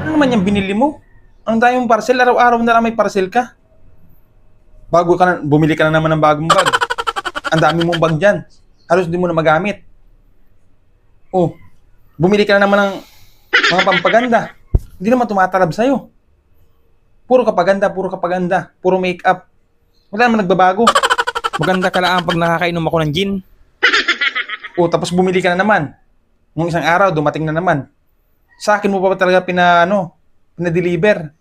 Ano naman yung binili mo? Ang dami mong parcel, araw-araw na lang may parcel ka. Bumili ka na naman ng bagong bag. Ang dami mong bag dyan. Halos di mo na magamit. Oh, bumili ka na naman ng mga pampaganda. Hindi naman tumatalab sa'yo. Puro kapaganda, puro make-up. Wala naman nagbabago. Maganda ka lang pag nakakainom ako ng gin. Oh, tapos bumili ka na naman. Nung isang araw, dumating na naman. Sa akin mo pa ba talaga pinadeliver?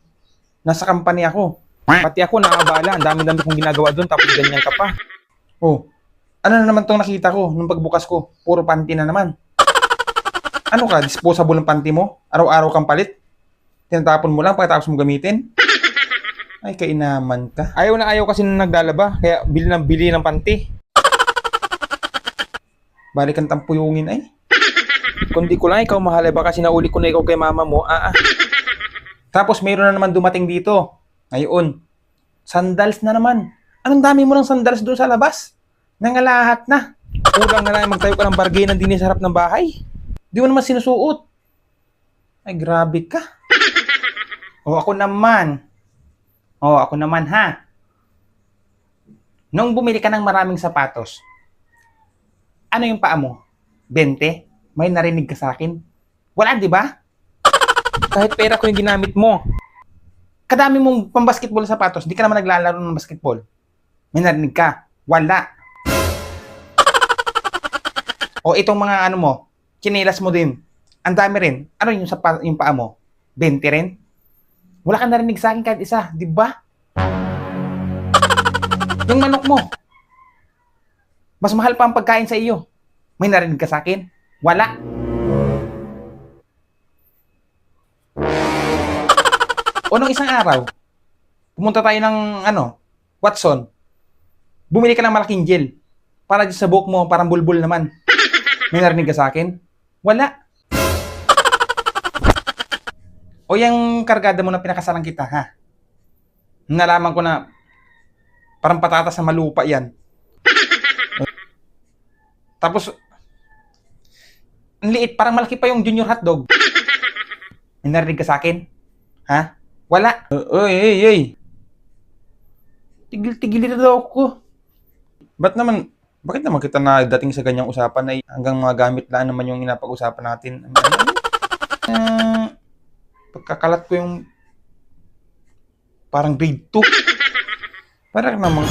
Nasa company ako. Pati ako nakabala, ang dami-dami kong ginagawa doon tapos ganyan ka pa. Oh, ano na naman tong nakita ko nung pagbukas ko? Puro panty na naman. Ano ka, disposable ng panty mo? Araw-araw kang palit? Tinatapon mo lang pagkatapos mo gamitin? Ay, kainaman ka. Ayaw na ayaw kasi nung naglalaba, kaya bili ng panty. Balikan tampuyungin ay. Kundi ko lang ikaw mahal ba kasi nauli ko na ikaw kay mama mo, Tapos mayroon na naman dumating dito. Ngayon, sandals na naman. Anong dami mo ng sandals doon sa labas? Nangalahat na. Kulang na lang magtayo ka ng bargain din sa harap ng bahay. Di mo naman sinusuot. Ay, grabe ka. Ako naman ha. Nung bumili ka ng maraming sapatos, ano yung paa mo? 20? May narinig ka sa akin? Wala, di ba? Kahit pera ko yung ginamit mo. Kadami mong pambasketball na sapatos, di ka naman naglalaro ng basketball. May narinig ka? Wala. O itong mga tsinelas mo din. Ang dami rin. Ano yung paa mo? 20 rin? Wala kang narinig sa akin kahit isa, di ba? Yung manok mo. Mas mahal pa ang pagkain sa iyo. May narinig ka sa akin? Wala. O nung isang araw, pumunta tayo ng Watson. Bumili ka ng malaking gel. Para sa buhok mo, parang bulbul naman. May narinig ka sa akin? Wala. O yung kargada mo na pinakasalan kita, ha? Nalaman ko na parang patatas sa malupa yan. Tapos, ang liit, parang malaki pa yung junior hotdog. May narinig ka sa akin? Ha? Wala. Oy. Tigil-tigil na daw ako. Bakit naman kita na dating sa ganyang usapan ay hanggang mga gamit lang naman yung inapag-usapan natin? Pagkakalat ko yung parang grade 2. Parang namang